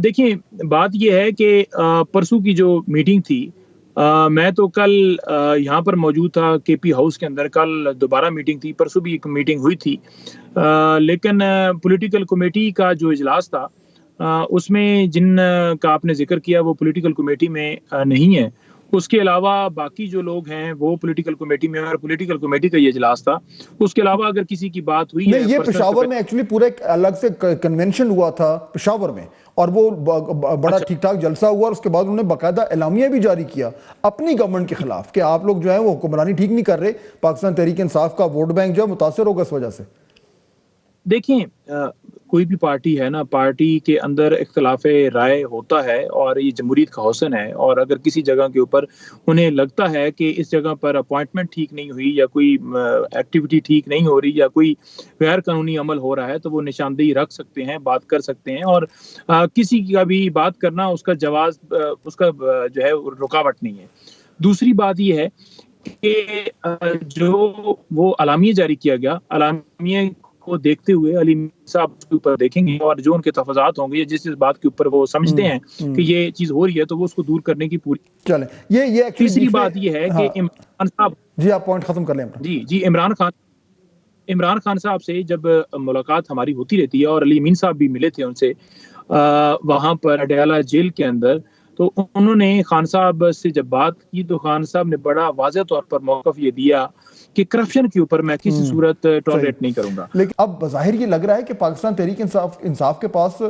دیکھیں بات یہ ہے کہ پرسوں کی جو میٹنگ تھی، میں تو کل یہاں پر موجود تھا کے پی ہاؤس کے اندر. کل دوبارہ میٹنگ تھی، پرسوں بھی ایک میٹنگ ہوئی تھی، لیکن پولیٹیکل کمیٹی کا جو اجلاس تھا اس میں جن کا آپ نے ذکر کیا وہ پولیٹیکل کمیٹی میں نہیں ہے. اس کے علاوہ باقی جو لوگ ہیں وہ پولیٹیکل کمیٹی میں، اور پولیٹیکل کمیٹی کا یہ اجلاس تھا. اس کے علاوہ اگر کسی کی بات ہوئی ہے، نہیں، یہ پشاور میں ایکچولی پورا ایک الگ سے کنونشن ہوا تھا پشاور میں، اور وہ بڑا ٹھیک ٹھاک جلسہ ہوا، اور اس کے بعد انہوں نے باقاعدہ اعلامیہ بھی جاری کیا اپنی گورنمنٹ کے خلاف کہ آپ لوگ جو ہیں وہ حکمرانی ٹھیک نہیں کر رہے، پاکستان تحریک انصاف کا ووٹ بینک جو ہے متاثر ہوگا اس وجہ سے. دیکھیں کوئی بھی پارٹی ہے نا، پارٹی کے اندر اختلاف رائے ہوتا ہے، اور یہ جمہوریت کا حسن ہے. اور اگر کسی جگہ کے اوپر انہیں لگتا ہے کہ اس جگہ پر اپوائنٹمنٹ ٹھیک نہیں ہوئی، یا کوئی ایکٹیویٹی ٹھیک نہیں ہو رہی، یا کوئی غیر قانونی عمل ہو رہا ہے، تو وہ نشاندہی رکھ سکتے ہیں، بات کر سکتے ہیں. اور کسی کا بھی بات کرنا اس کا جواز، اس کا جو ہے رکاوٹ نہیں ہے. دوسری بات یہ ہے کہ جو وہ اعلامیہ جاری کیا گیا، اعلامیہ کو دیکھتے ہوئے علی صاحب اس کے اوپر دیکھیں گے، اور جو ان کے تفاضات ہوں گے، جس بات کے اوپر وہ سمجھتے ہیں کہ یہ چیز ہو رہی ہے، تو وہ اس کو دور کرنے کی پوری. چلیں یہ تیسری بات یہ ہے کہ عمران صاحب، جی آپ پوائنٹ ختم کر لیں. جی عمران خان صاحب سے جب ملاقات ہماری ہوتی رہتی ہے، اور علی امین صاحب بھی ملے تھے ان سے وہاں پر اڈیالہ جیل کے اندر، تو انہوں نے خان صاحب سے جب بات کی تو خان صاحب نے بڑا واضح طور پر موقف یہ دیا کہ کرپشن کے اوپر میں کسی صورت ٹالریٹ نہیں کروں گا. لیکن اب بظاہر یہ لگ رہا ہے کہ پاکستان تحریک انصاف کے پاس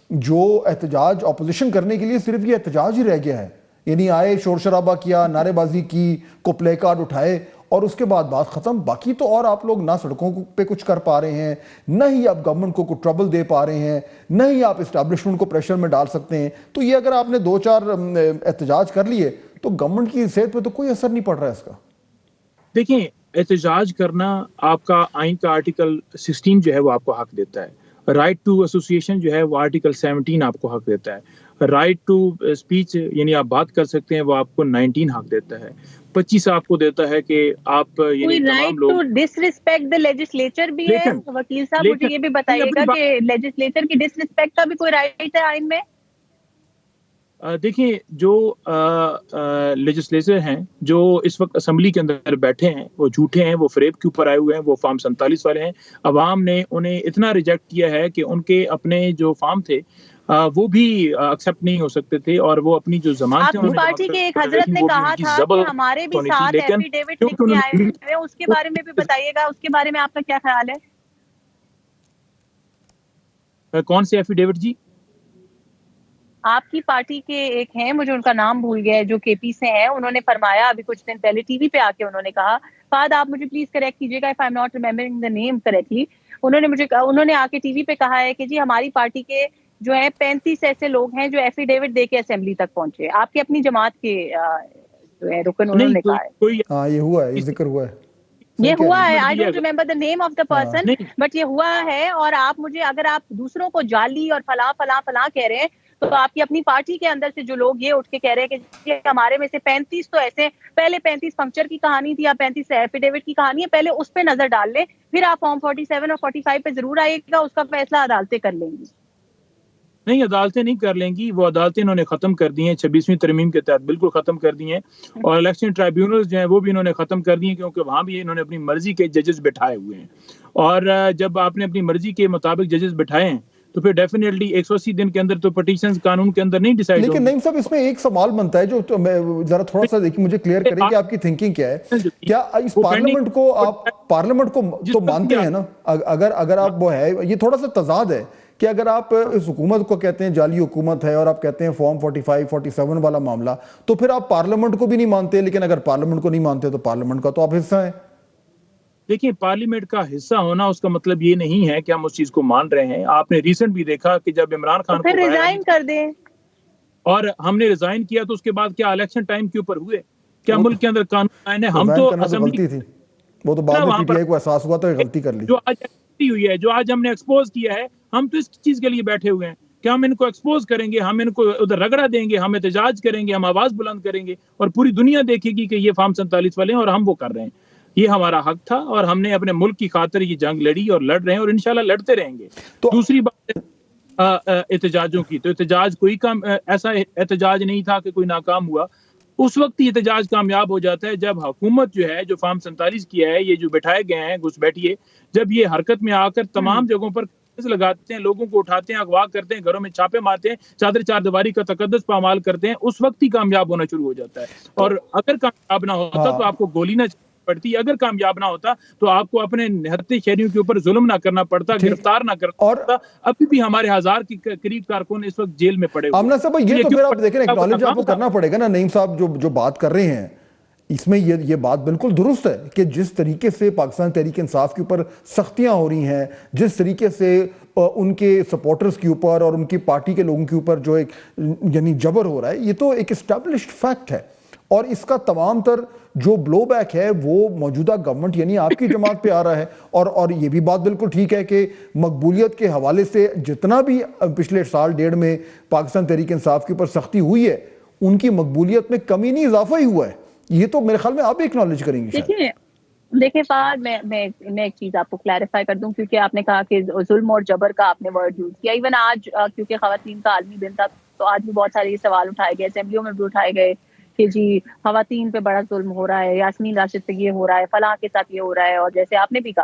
جو احتجاج اپوزیشن کرنے کے لیے صرف یہ احتجاج ہی رہ گیا ہے. یعنی آئے، شور شرابہ کیا، نعرے بازی کی، کو پلے کارڈ اٹھائے، اور اس کے بعد بات ختم. باقی تو اور آپ لوگ نہ سڑکوں پہ کچھ کر پا رہے ہیں، نہ ہی آپ گورنمنٹ کو ٹربل دے پا رہے ہیں، نہ ہی آپ اسٹیبلشمنٹ کو پریشر میں ڈال سکتے ہیں. تو یہ اگر آپ نے 2-4 احتجاج کر لیے تو گورنمنٹ کی صحت پہ تو کوئی اثر نہیں پڑ رہا ہے اس کا. دیکھیں احتجاج کرنا آپ کا آئین کا آرٹیکل 16 جو ہے وہ آپ کو حق دیتا ہے. رائٹ ٹو ایسوسیشن جو ہے وہ آرٹیکل 17 آپ کو حق دیتا ہے. رائٹ ٹو اسپیچ یعنی آپ بات کر سکتے ہیں، وہ آپ کو 19 حق دیتا ہے. 25 آپ کو دیتا ہے کہ آپ یعنی تمام لوگ. کوئی right to disrespect the legislature بھی ہے وکیل صاحب؟ مجھے یہ بھی بتائیے گا کہ لیجسلیچر کی ڈس ریسپیکٹ کا بھی کوئی رائٹ ہے آئین میں؟ دیکھیں جو لیجسلیچر ہیں جو اس وقت اسمبلی کے اندر بیٹھے ہیں، وہ جھوٹے ہیں، وہ فریب کے اوپر آئے ہوئے ہیں، وہ فارم 47 والے ہیں. عوام نے انہیں اتنا ریجیکٹ کیا ہے کہ ان کے اپنے جو فارم تھے وہ بھی ایکسیپٹ نہیں ہو سکتے تھے، اور وہ اپنی جو ضمانتیں آپ پارٹی کے ایک حضرت نے کہا تھا کہ ہمارے بھی 7 ایفیڈیوٹ لکھ کے آئے ہوئے ہیں، اس کے بارے میں بھی بتائیے گا، اس کے بارے میں آپ کا کیا خیال ہے؟ کون سے ایفیڈیوٹ جی؟ آپ کی پارٹی کے ایک ہیں، مجھے ان کا نام بھول گیا ہے، جو کے پی سے ہیں. انہوں نے فرمایا ابھی کچھ دن پہلے ٹی وی پہ آ کے انہوں نے کہا، فہد آپ مجھے پلیز کریکٹ کیجیے گا if I'm not remembering the name correctly. انہوں نے آ کے ٹی وی پہ کہا ہے کہ جی ہماری پارٹی کے جو ہے 35 ایسے لوگ ہیں جو ایفیڈیوٹ دے کے اسمبلی تک پہنچے. آپ کی اپنی جماعت کے جو ہے رکن انہوں نے کہا ہے. ہاں یہ ہوا ہے، یہ ذکر ہوا ہے، یہ ہوا ہے. I don't remember the name of the person but یہ ہوا ہے. اور آپ مجھے اگر آپ دوسروں کو جعلی اور فلاں فلاں فلاں کہہ رہے ہیں تو آپ کی اپنی پارٹی کے اندر سے جو لوگ یہ اٹھ کے کہہ رہے ہیں کہ ہمارے میں سے 35 تو ایسے، پہلے 35 پنکچر کی کہانی تھی یا 35 ایفیڈیوٹ کی کہانی ہے، پہلے اس پہ نظر ڈال لیں، پھر آپ فارم 47 اور 45 پہ ضرور آئیے گا. اس کا فیصلہ عدالتیں کر لیں گی. نہیں، عدالتیں نہیں کر لیں گی، وہ عدالتیں انہوں نے ختم کر دی ہیں 26ویں ترمیم کے تحت، بالکل ختم کر دی ہیں. اور الیکشن ٹرائیبیونلز جو ہیں وہ بھی انہوں نے ختم کر دی ہیں، کیونکہ وہاں بھی انہوں نے اپنی مرضی کے ججز بٹھائے ہوئے ہیں. اور جب آپ نے اپنی مرضی کے مطابق ججز بٹھائے ہیں تو پھر ڈیفینیٹلی 180 دن کے اندر تو پٹیشنز قانون کے اندر نہیں ڈیسائیڈ ہوگی. لیکن نعیم صاحب اس میں ایک سوال بنتا ہے جو ذرا تھوڑا سا دیکھیں، مجھے کلیئر کریں کہ آپ کی تھنکنگ کیا ہے. کیا اس پارلیمنٹ کو آپ پارلیمنٹ کو تو مانتے ہیں نا؟ اگر آپ وہ ہے، یہ تھوڑا سا تضاد ہے کہ اگر آپ اس حکومت کو کہتے ہیں جعلی حکومت ہے اور آپ کہتے ہیں فارم 45 47 والا معاملہ، تو پھر آپ پارلیمنٹ کو بھی نہیں مانتے. لیکن اگر پارلیمنٹ کو نہیں مانتے تو پارلیمنٹ کا تو آپ حصہ ہیں. دیکھیں پارلیمنٹ کا حصہ ہونا اس کا مطلب یہ نہیں ہے کہ ہم اس چیز کو مان رہے ہیں. آپ نے ریسنٹ بھی دیکھا کہ جب عمران خان کو ریزائن کر دیں اور ہم نے ریزائن کیا تو اس کے بعد کیا الیکشن ٹائم کے اوپر ہوئے؟ کیا ملک کے اندر قانون آئے ہیں؟ ہم تو غلطی تھی، وہ تو بعد میں پی ٹی آئی کو احساس ہوا تو غلطی کر لی. جو آج ہوئی ہے، جو آج ہم نے ایکسپوز کیا ہے، ہم تو اس چیز کے لیے بیٹھے ہوئے ہیں کہ ہم ان کو ایکسپوز کریں گے، ہم ان کو ادھر رگڑا دیں گے، ہم احتجاج کریں گے، ہم آواز بلند کریں گے، اور پوری دنیا دیکھے گی کہ یہ فارم 47 والے ہیں اور ہم وہ کر رہے ہیں. یہ ہمارا حق تھا اور ہم نے اپنے ملک کی خاطر یہ جنگ لڑی اور لڑ رہے ہیں اور انشاءاللہ لڑتے رہیں گے. دوسری بات احتجاجوں کی. تو احتجاج کوئی ایسا احتجاج نہیں تھا کہ کوئی ناکام ہوا. اس وقت ہی احتجاج کامیاب ہو جاتا ہے جب حکومت جو ہے, جو فارم 47 کیا ہے, یہ جو بٹھائے گئے ہیں گھس بیٹھیے, جب یہ حرکت میں آ کر تمام جگہوں پر لگاتے ہیں, لوگوں کو اٹھاتے ہیں, اغوا کرتے ہیں, گھروں میں چھاپے مارتے ہیں, چادر چار دیواری کا تقدس پامال کرتے ہیں, اس وقت ہی کامیاب ہونا شروع ہو جاتا ہے. اور اگر کامیاب نہ ہوتا تو آپ کو گولی نہ پڑتی, اگر کامیاب نہ ہوتا تو آپ کو اپنے نہتے شہریوں کے اوپر ظلم نہ کرنا پڑتا, گرفتار نہ کرنا پڑتا. ابھی بھی ہمارے 1000 کے قریب کارکن اس وقت جیل میں پڑے ہوئے. آمنہ صاحب یہ تو پھر آپ دیکھیں ایکنالج آپ کو کرنا پڑے گا نا. نعیم صاحب جو بات کر رہے ہیں اس میں یہ بات بالکل درست ہے کہ جس طریقے سے پاکستان تحریک انصاف کے اوپر سختیاں ہو رہی ہیں, جس طریقے سے ان کے سپورٹرز کے اوپر اور ان کی پارٹی کے لوگوں کے اوپر جو ایک یعنی جبر ہو رہا ہے, یہ تو ایک اسٹیبلشڈ فیکٹ ہے. اور اس کا تمام تر جو بلو بیک ہے وہ موجودہ گورنمنٹ یعنی آپ کی جماعت پہ آ رہا ہے. اور یہ بھی بات بالکل ٹھیک ہے کہ مقبولیت کے حوالے سے جتنا بھی پچھلے سال ڈیڑھ میں پاکستان تحریک انصاف کے اوپر سختی ہوئی ہے, ان کی مقبولیت میں کمی نہیں اضافہ ہی ہوا ہے. یہ تو میرے خیال میں آپ بھی اکنالج کریں گے. دیکھیں فہد, میں ایک چیز آپ کو کلیریفائی کر دوں, کیونکہ آپ نے کہا کہ ظلم اور جبر کا آپ نے ورڈ یوز کیا. ایون آج کیونکہ خواتین کا عالمی دن تھا تو آج بھی بہت سارے سوال اٹھائے گئے, اسمبلیوں میں بھی اٹھائے گئے کہ جی خواتین پہ بڑا ظلم ہو رہا ہے, یاسمین راشد پہ یہ ہو رہا ہے, فلاں کے ساتھ یہ ہو رہا ہے. اور جیسے آپ نے بھی کہا,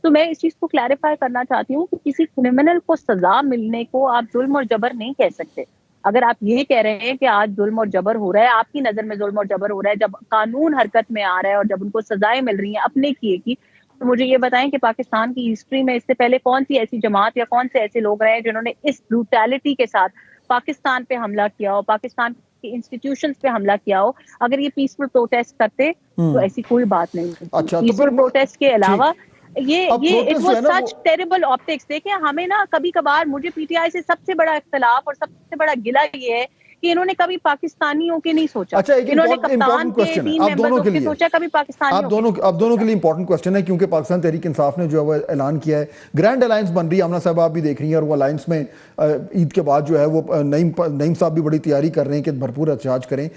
تو میں اس چیز کو کلیریفائی کرنا چاہتی ہوں کہ کسی کرمنل کو سزا ملنے کو آپ ظلم اور جبر نہیں کہہ سکتے. اگر آپ یہ کہہ رہے ہیں کہ آج ظلم اور جبر ہو رہا ہے, آپ کی نظر میں ظلم اور جبر ہو رہا ہے جب قانون حرکت میں آ رہا ہے اور جب ان کو سزائیں مل رہی ہیں اپنے کیے کی, تو مجھے یہ بتائیں کہ پاکستان کی ہسٹری میں اس سے پہلے کون سی ایسی جماعت یا کون سے ایسے لوگ رہے ہیں جنہوں نے اس بروٹیلٹی کے ساتھ پاکستان پہ حملہ کیا ہو, پاکستان کی انسٹیٹیوشنز پہ حملہ کیا ہو. اگر یہ پیسفل پروٹیسٹ کرتے تو ایسی کوئی بات نہیں ہوتی. پیسفل پروٹیسٹ کے علاوہ یہ it was such terrible optics. دیکھیں ہمیں نا کبھی کبھار, مجھے پی ٹی آئی سے سب سے بڑا اختلاف اور سب سے بڑا گلہ یہ ہے کہ انہوں نے کبھی پاکستانیوں کے نہیں سوچا. انہوں نے کپتان کے ٹیم ممبروں کے سوچا, کبھی پاکستانیوں کے. آپ دونوں کے لیے امپورٹنٹ کوسچن ہے کیونکہ پاکستان تحریک انصاف نے جو ہے وہ اعلان کیا ہے, گرینڈ الائنس بن رہی ہے. آمنہ صاحب آپ بھی دیکھ رہی ہیں, اور وہ الائنس میں عید کے بعد جو ہے وہ نعیم صاحب بھی بڑی تیاری کر رہے ہیں کہ بھرپور احتجاج کریں.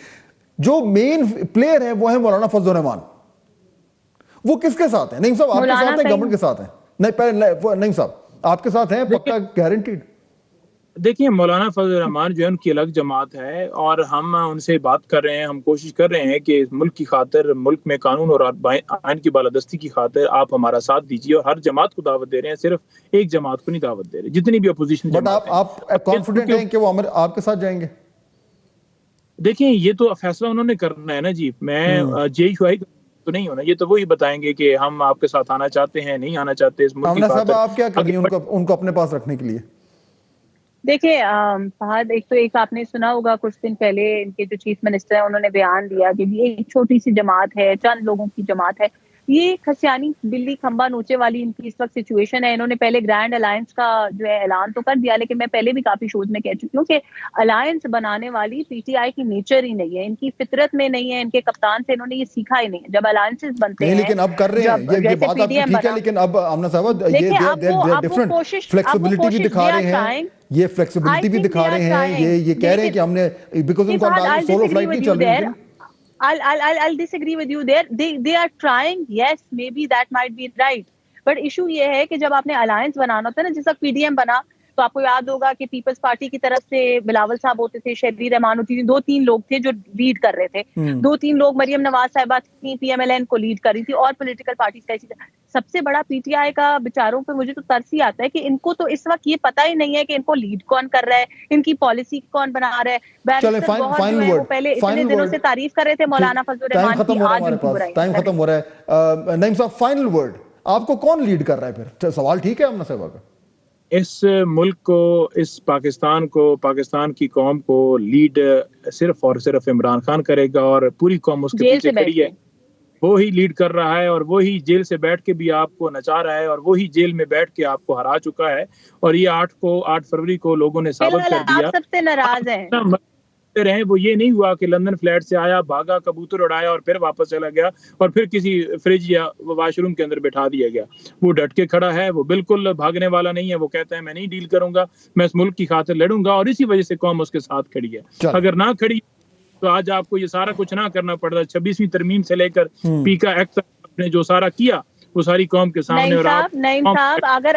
جو مین پلیئر ہیں وہ ہیں مولانا فضل الرحمان. وہ کس کے ساتھ ہیں نعیم صاحب؟ آپ کے ساتھ ہیں, گورنمنٹ کے ساتھ ہیں؟ نہیں پہلے نعیم صاحب آپ کے ساتھ ہیں پکا گارنٹیڈ؟ دیکھیے مولانا فضل الرحمان جو ہے ان کی الگ جماعت ہے, اور ہم ان سے بات کر رہے ہیں, ہم کوشش کر رہے ہیں کہ ملک کی خاطر, ملک میں قانون اور آئین کی بالادستی کی خاطر آپ ہمارا ساتھ دیجیے. اور ہر جماعت کو دعوت دے رہے ہیں, صرف ایک جماعت کو نہیں دعوت دے رہے, جتنی بھی اپوزیشن جماعت ہیں. آپ کانفیڈنٹ ہیں کہ وہ آپ کے ساتھ جائیں گے؟ دیکھیں یہ تو فیصلہ انہوں نے کرنا ہے نا جی, میں جے شواہی تو نہیں ہونا, یہ تو وہی بتائیں گے کہ ہم آپ کے ساتھ آنا چاہتے ہیں, نہیں آنا چاہتے اس ملک کی خاطر. آپ کیا کریں گے ان کو اپنے پاس رکھنے کے لیے؟ دیکھیں فہد, ایک آپ نے سنا ہوگا کچھ دن پہلے ان کے جو چیف منسٹر ہیں انہوں نے بیان دیا کہ یہ ایک چھوٹی سی جماعت ہے, چند لوگوں کی جماعت ہے. یہ کھسیانی بلی کھمبا نوچے والی ان کی اس وقت سچویشن ہے. انہوں نے پہلے گرینڈ الائنس کا جو ہے اعلان تو کر دیا, لیکن میں پہلے بھی کافی شوز میں کہہ چکی ہوں کہ الائنس بنانے والی پی ٹی آئی کی نیچر ہی نہیں ہے, ان کی فطرت میں نہیں ہے, ان کے کپتان سے انہوں نے یہ سیکھا ہی نہیں ہے. جب الائنسز بنتے ہیں, لیکن اب کر رہے ہیں یہ بات آپ کی ٹھیک ہے, لیکن اب آمنہ صاحب یہ ڈیفرنٹ فلیکسیبلٹی بھی دکھا رہے ہیں, یہ فلیکسیبلٹی بھی دکھا رہے ہیں, یہ کہہ رہے ہیں کہ ہم نے بیکاز ان کا سولو فلائٹ نہیں چل رہی. I'll disagree with you there. They are trying. Yes, maybe that might be right. But issue یہ ہے کہ جب آپ نے alliance بنانا ہوتا ہے نا, جس وقت پی ڈی ایم بنا تو آپ کو یاد ہوگا کہ پیپلز پارٹی کی طرف سے بلاول صاحب ہوتے تھے, شبیر رحمان ہوتی تھی, 2-3 لوگ تھے جو لیڈ کر رہے تھے, 2-3 لوگ, مریم نواز صاحبہ تھیں پی ایم ایل این کو لیڈ کر رہی تھی, اور پولیٹیکل پارٹیز کا اسی طرح. سب سے بڑا پی ٹی آئی کا بیچاروں پہ مجھے تو ترس ہی آتا ہے کہ ان کو تو اس وقت یہ پتہ ہی نہیں ہے کہ ان کو لیڈ کون کر رہا ہے, ان کی پالیسی کون بنا رہا ہے. بیرسٹر گوہر جو ہے وہ پہلے اتنے دنوں سے تعریف کر رہے تھے مولانا فضل الرحمان کی, آج ان کی برائی. ٹائم ختم ہو رہا ہے. نعیم صاحب فائنل ورڈ, آپ کو کون لیڈ کر رہا ہے پھر؟ سوال ٹھیک ہے آمنہ صاحبہ کا؟ اس ملک کو, اس پاکستان کو, پاکستان کی قوم کو لیڈ صرف اور صرف عمران خان کرے گا, اور پوری قوم اس کے پیچھے کھڑی ہے. وہی لیڈ کر رہا ہے, اور وہی جیل سے بیٹھ کے بھی آپ کو نچا رہا ہے, اور وہی جیل میں بیٹھ کے آپ کو ہرا چکا ہے. اور یہ 8 فروری کو لوگوں نے ثابت کر دیا. آپ سب سے ناراض ہیں رہے, وہ یہ نہیں ہوا کہ لندن فلیٹ سے آیا, بھاگا, کبوتر اڑایا اور پھر واپس چلا گیا, اور پھر کسی فریج یا واش روم کے اندر بٹھا دیا گیا. وہ ڈٹ کے کھڑا ہے, وہ بالکل بھاگنے والا نہیں ہے. وہ کہتا ہے میں نہیں ڈیل کروں گا, میں اس ملک کی خاطر لڑوں گا, اور اسی وجہ سے قوم اس کے ساتھ کھڑی ہے. اگر نہ کھڑی تو آج آپ کو یہ سارا کچھ نہ کرنا پڑتا. 26ویں ترمیم سے لے کر پی کا ایکٹ نے جو سارا کیا وہ ساری قوم کے سامنے. اور نعیم صاحب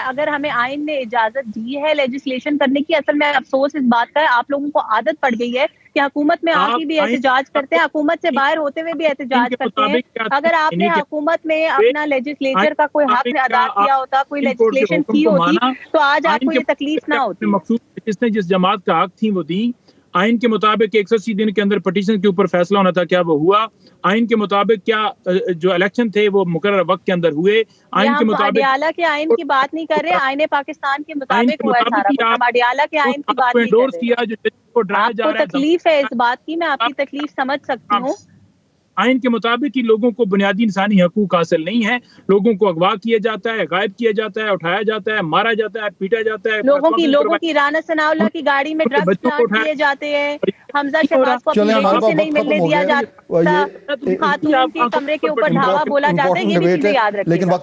اگر ہمیں آئین نے اجازت دی ہے لیجسلیشن کرنے کی، اصل میں افسوس اس بات کا ہے آپ لوگوں کو عادت پڑ گئی ہے کہ حکومت میں آ کے بھی احتجاج کرتے ہیں، حکومت سے باہر ہوتے ہوئے بھی احتجاج کرتے ہیں. اگر آپ نے حکومت میں اپنا لیجسلیچر کا کوئی حق ادا کیا ہوتا، کوئی لیجسلیشن کی ہوتی تو آج آپ کو یہ تکلیف نہ ہوتی. جس نے جس جماعت کا حق تھی وہ دی. آئین کے مطابق 180 دن کے اندر پٹیشن کے اوپر فیصلہ ہونا تھا، کیا وہ ہوا؟ آئین کے مطابق کیا جو الیکشن تھے وہ مقررہ وقت کے اندر ہوئے؟ آئین کے مطابق اڈیالہ کے آئین کی بات نہیں کر رہے، آئین پاکستان کے مطابق ہوا ہے سارا کچھ. ہم اڈیالہ کے آئین کی بات نہیں کر رہے. آپ کو تکلیف ہے اس بات کی، میں آپ کی تکلیف سمجھ سکتی ہوں. آئین کے مطابق ہی لوگوں کو بنیادی انسانی حقوق حاصل نہیں ہے. لوگوں کو اغوا کیا جاتا ہے، غائب کیا جاتا ہے، اٹھایا جاتا ہے، مارا جاتا ہے، پیٹا جاتا ہے. لوگوں کی رانا ثناء اللہ کی گاڑی میں ڈرگز پلانٹ کیے جاتے ہیں. حمزہ شہباز کو اپنی بیٹی سے نہیں ملنے دیا جاتا. خاتون کے کمرے کے اوپر دھاوا بولا جاتا ہے، یہ بھی چیزیں یاد رکھیے گا.